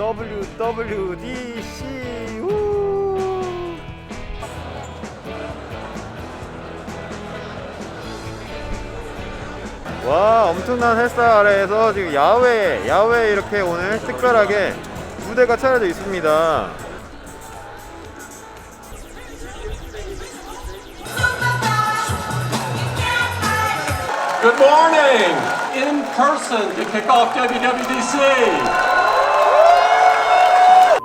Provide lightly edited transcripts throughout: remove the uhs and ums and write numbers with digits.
WWDC. 와, 엄청난 햇살 아래에서 지금 야외에 이렇게 오늘 특별하게 무대가 차려져 있습니다. Good morning! In person to kick off WWDC.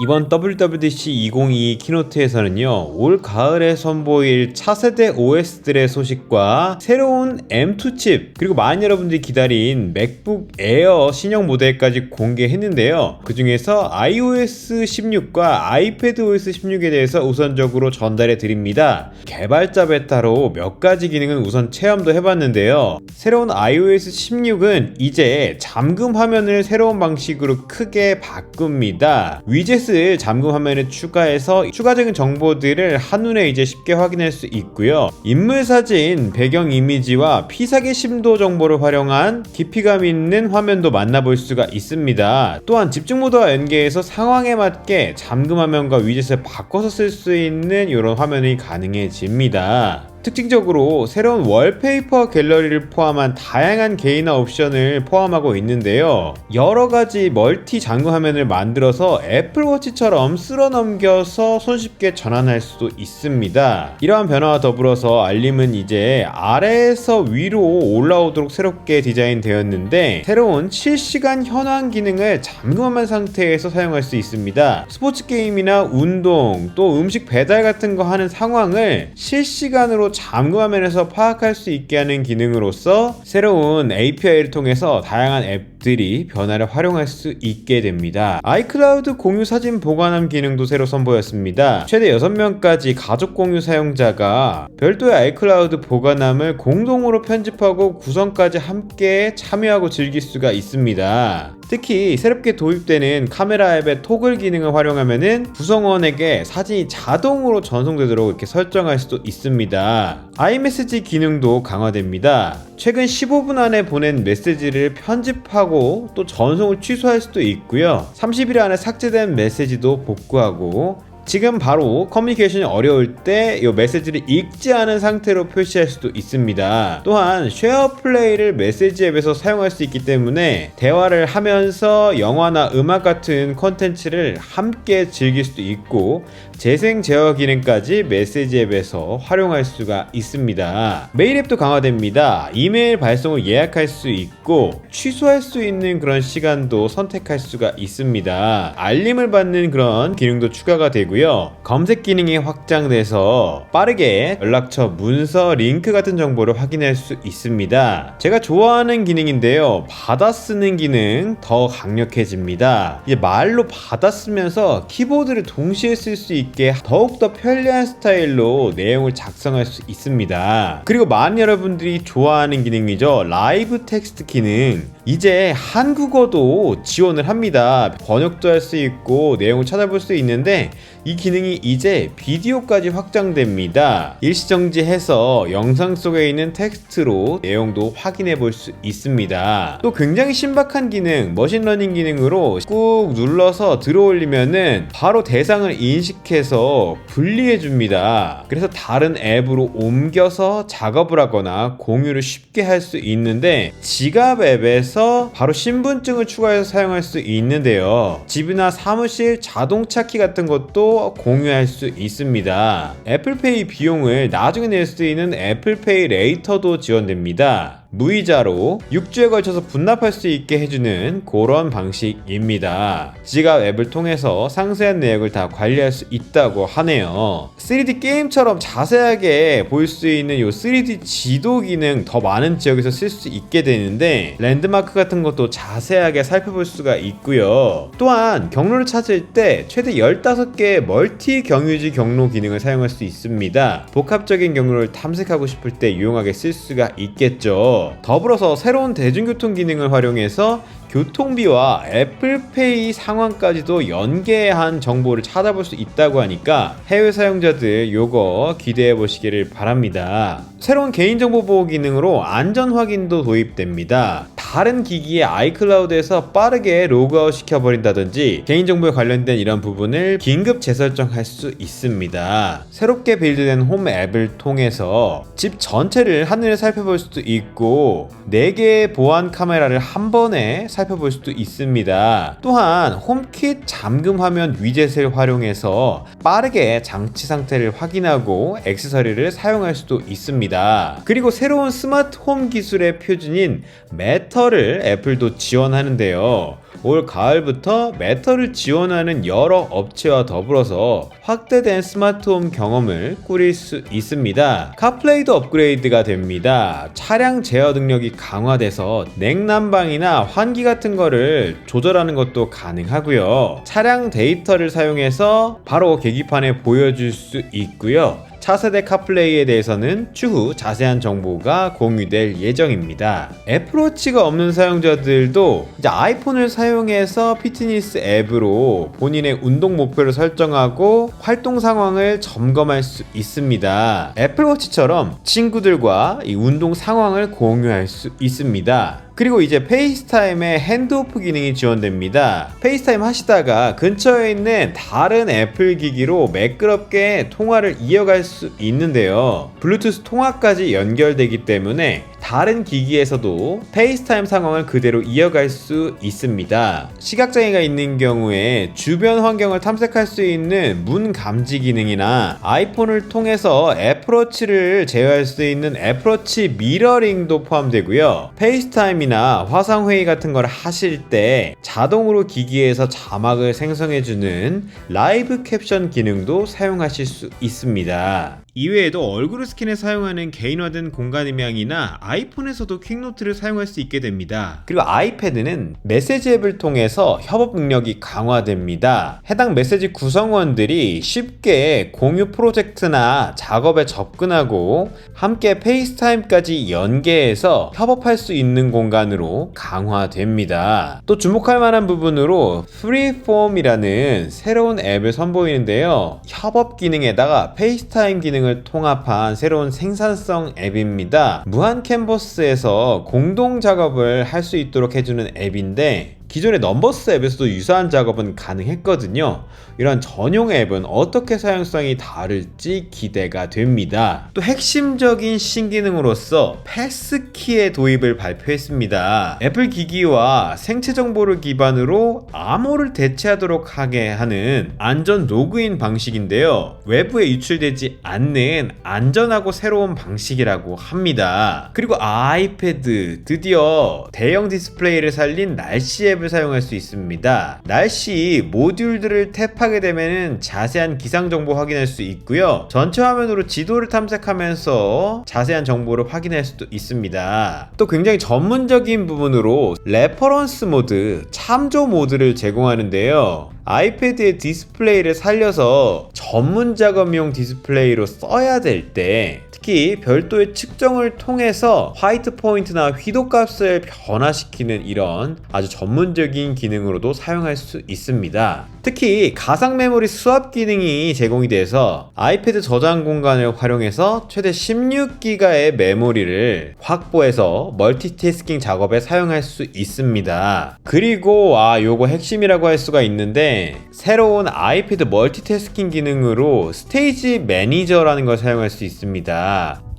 이번 WWDC 2022 키노트에서는요, 올 가을에 선보일 차세대 OS들의 소식과 새로운 M2 칩, 그리고 많은 여러분들이 기다린 맥북 에어 신형 모델까지 공개했는데요. 그 중에서 iOS 16과 iPadOS 16에 대해서 우선적으로 전달해 드립니다. 개발자 베타로 몇 가지 기능은 우선 체험도 해봤는데요. 새로운 iOS 16은 이제 잠금 화면을 새로운 방식으로 크게 바꿉니다. 위젯 잠금 화면에 추가해서 추가적인 정보들을 한눈에 이제 쉽게 확인할 수 있고요. 인물 사진, 배경 이미지와 피사계 심도 정보를 활용한 깊이감 있는 화면도 만나볼 수가 있습니다. 또한 집중 모드와 연계해서 상황에 맞게 잠금 화면과 위젯을 바꿔서 쓸 수 있는 이런 화면이 가능해집니다. 특징적으로 새로운 월페이퍼 갤러리를 포함한 다양한 개인화 옵션을 포함하고 있는데요. 여러가지 멀티 잠금 화면을 만들어서 애플워치처럼 쓸어 넘겨서 손쉽게 전환할 수도 있습니다. 이러한 변화와 더불어서 알림은 이제 아래에서 위로 올라오도록 새롭게 디자인되었는데, 새로운 실시간 현황 기능을 잠금 화면 상태에서 사용할 수 있습니다. 스포츠 게임이나 운동, 또 음식 배달 같은 거 하는 상황을 실시간으로 잠금 화면에서 파악할 수 있게 하는 기능으로서 새로운 API를 통해서 다양한 앱들이 변화를 활용할 수 있게 됩니다. 아이클라우드 공유 사진 보관함 기능도 새로 선보였습니다. 최대 6명까지 가족 공유 사용자가 별도의 아이클라우드 보관함을 공동으로 편집하고 구성까지 함께 참여하고 즐길 수가 있습니다. 특히 새롭게 도입되는 카메라 앱의 토글 기능을 활용하면은 구성원에게 사진이 자동으로 전송되도록 이렇게 설정할 수도 있습니다. iMessage 기능도 강화됩니다. 최근 15분 안에 보낸 메시지를 편집하고 또 전송을 취소할 수도 있고요. 30일 안에 삭제된 메시지도 복구하고, 지금 바로 커뮤니케이션이 어려울 때 이 메시지를 읽지 않은 상태로 표시할 수도 있습니다. 또한 쉐어 플레이를 메시지 앱에서 사용할 수 있기 때문에 대화를 하면서 영화나 음악 같은 콘텐츠를 함께 즐길 수도 있고, 재생 제어 기능까지 메시지 앱에서 활용할 수가 있습니다. 메일 앱도 강화됩니다. 이메일 발송을 예약할 수 있고 취소할 수 있는 그런 시간도 선택할 수가 있습니다. 알림을 받는 그런 기능도 추가가 되고요. 검색 기능이 확장돼서 빠르게 연락처, 문서, 링크 같은 정보를 확인할 수 있습니다. 제가 좋아하는 기능인데요, 받아 쓰는 기능 더 강력해집니다. 이제 말로 받아 쓰면서 키보드를 동시에 쓸 수 있게 더욱더 편리한 스타일로 내용을 작성할 수 있습니다. 그리고 많은 여러분들이 좋아하는 기능이죠, 라이브 텍스트 기능. 이제 한국어도 지원을 합니다. 번역도 할 수 있고 내용을 찾아볼 수 있는데, 이 기능이 이제 비디오까지 확장됩니다. 일시정지해서 영상 속에 있는 텍스트로 내용도 확인해 볼 수 있습니다. 또 굉장히 신박한 기능, 머신러닝 기능으로 꾹 눌러서 들어올리면은 바로 대상을 인식해서 분리해 줍니다. 그래서 다른 앱으로 옮겨서 작업을 하거나 공유를 쉽게 할 수 있는데, 지갑 앱에서 바로 신분증을 추가해서 사용할 수 있는데요. 집이나 사무실 자동차 키 같은 것도 공유할 수 있습니다. 애플페이 비용을 나중에 낼 수 있는 애플페이 레이터도 지원됩니다. 무이자로 6주에 걸쳐서 분납할 수 있게 해주는 그런 방식입니다. 지갑 앱을 통해서 상세한 내역을 다 관리할 수 있다고 하네요. 3D 게임처럼 자세하게 보일 수 있는 이 3D 지도 기능 더 많은 지역에서 쓸 수 있게 되는데, 랜드마크 같은 것도 자세하게 살펴볼 수가 있고요. 또한 경로를 찾을 때 최대 15개의 멀티 경유지 경로 기능을 사용할 수 있습니다. 복합적인 경로를 탐색하고 싶을 때 유용하게 쓸 수가 있겠죠. 더불어서 새로운 대중교통 기능을 활용해서 교통비와 애플페이 상황까지도 연계한 정보를 찾아볼 수 있다고 하니까 해외 사용자들 요거 기대해 보시기를 바랍니다. 새로운 개인정보 보호 기능으로 안전 확인도 도입됩니다. 다른 기기의 아이클라우드에서 빠르게 로그아웃 시켜버린다든지 개인정보에 관련된 이런 부분을 긴급 재설정할 수 있습니다. 새롭게 빌드된 홈 앱을 통해서 집 전체를 한눈에 살펴볼 수도 있고 4개의 보안 카메라를 한 번에 살펴볼 수도 있습니다. 또한 홈킷 잠금 화면 위젯을 활용해서 빠르게 장치 상태를 확인하고 액세서리를 사용할 수도 있습니다. 그리고 새로운 스마트 홈 기술의 표준인 매터를 애플도 지원하는데요. 올 가을부터 매터를 지원하는 여러 업체와 더불어서 확대된 스마트홈 경험을 꾸릴 수 있습니다. 카플레이도 업그레이드가 됩니다. 차량 제어 능력이 강화돼서 냉난방이나 환기 같은 거를 조절하는 것도 가능하고요. 차량 데이터를 사용해서 바로 계기판에 보여줄 수 있고요. 차세대 카플레이에 대해서는 추후 자세한 정보가 공유될 예정입니다. 애플워치가 없는 사용자들도 이제 아이폰을 사용해서 피트니스 앱으로 본인의 운동 목표를 설정하고 활동 상황을 점검할 수 있습니다. 애플워치처럼 친구들과 이 운동 상황을 공유할 수 있습니다. 그리고 이제 페이스타임에 핸드오프 기능이 지원됩니다. 페이스타임 하시다가 근처에 있는 다른 애플 기기로 매끄럽게 통화를 이어갈 수 있는데요. 블루투스 통화까지 연결되기 때문에 다른 기기에서도 페이스타임 상황을 그대로 이어갈 수 있습니다. 시각장애가 있는 경우에 주변 환경을 탐색할 수 있는 문 감지 기능이나 아이폰을 통해서 애플워치를 제어할 수 있는 애플워치 미러링도 포함되고요. 페이스타임이나 화상회의 같은 걸 하실 때 자동으로 기기에서 자막을 생성해주는 라이브 캡션 기능도 사용하실 수 있습니다. 이외에도 얼굴 스캔에 사용하는 개인화된 공간 음향이나 아이폰에서도 퀵노트를 사용할 수 있게 됩니다. 그리고 아이패드는 메시지 앱을 통해서 협업 능력이 강화됩니다. 해당 메시지 구성원들이 쉽게 공유 프로젝트나 작업에 접근하고 함께 페이스타임까지 연계해서 협업할 수 있는 공간으로 강화됩니다. 또 주목할 만한 부분으로 프리폼이라는 새로운 앱을 선보이는데요. 협업 기능에다가 페이스타임 기능을 통합한 새로운 생산성 앱입니다. 무한 캔버스에서 공동 작업을 할 수 있도록 해주는 앱인데 기존의 넘버스 앱에서도 유사한 작업은 가능했거든요. 이런 전용 앱은 어떻게 사용성이 다를지 기대가 됩니다. 또 핵심적인 신기능으로서 패스키의 도입을 발표했습니다. 애플 기기와 생체 정보를 기반으로 암호를 대체하도록 하게 하는 안전 로그인 방식인데요. 외부에 유출되지 않는 안전하고 새로운 방식이라고 합니다. 그리고 아이패드 드디어 대형 디스플레이를 살린 날씨 앱을 사용할 수 있습니다. 날씨 모듈들을 탭하게 되면 자세한 기상 정보 확인할 수 있고요. 전체 화면으로 지도를 탐색하면서 자세한 정보를 확인할 수도 있습니다. 또 굉장히 전문적인 부분으로 레퍼런스 모드, 참조 모드를 제공하는데요. 아이패드의 디스플레이를 살려서 전문 작업용 디스플레이로 써야 될 때 특히 별도의 측정을 통해서 화이트 포인트나 휘도 값을 변화시키는 이런 아주 전문적인 기능으로도 사용할 수 있습니다. 특히 가상 메모리 스왑 기능이 제공이 돼서 아이패드 저장 공간을 활용해서 최대 16기가의 메모리를 확보해서 멀티태스킹 작업에 사용할 수 있습니다. 그리고 요거 핵심이라고 할 수가 있는데 새로운 아이패드 멀티태스킹 기능으로 스테이지 매니저라는 걸 사용할 수 있습니다.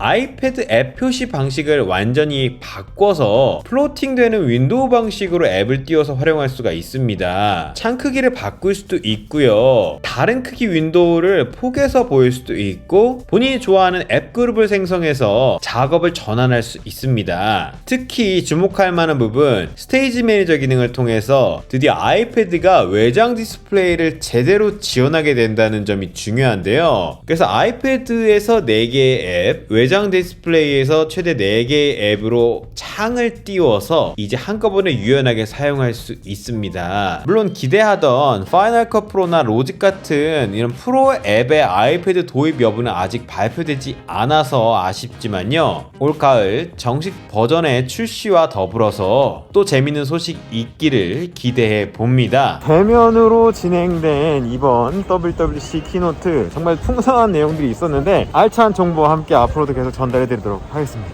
아이패드 앱 표시 방식을 완전히 바꿔서 플로팅 되는 윈도우 방식으로 앱을 띄워서 활용할 수가 있습니다. 창 크기를 바꿀 수도 있고요. 다른 크기 윈도우를 포개서 보일 수도 있고 본인이 좋아하는 앱 그룹을 생성해서 작업을 전환할 수 있습니다. 특히 주목할 만한 부분 스테이지 매니저 기능을 통해서 드디어 아이패드가 외장 디스플레이를 제대로 지원하게 된다는 점이 중요한데요. 그래서 아이패드에서 4개의 앱, 외장 디스플레이에서 최대 4개의 앱으로 창을 띄워서 이제 한꺼번에 유연하게 사용할 수 있습니다. 물론 기대하던 파이널 컷 프로나 로직 같은 이런 프로 앱의 아이패드 도입 여부는 아직 발표되지 않아서 아쉽지만요. 올 가을 정식 버전의 출시와 더불어서 또 재밌는 소식 있기를 기대해 봅니다. 대면으로 진행된 이번 WWDC 키노트 정말 풍성한 내용들이 있었는데 알찬 정보와 함께 앞으로도 계속 전달해 드리도록 하겠습니다.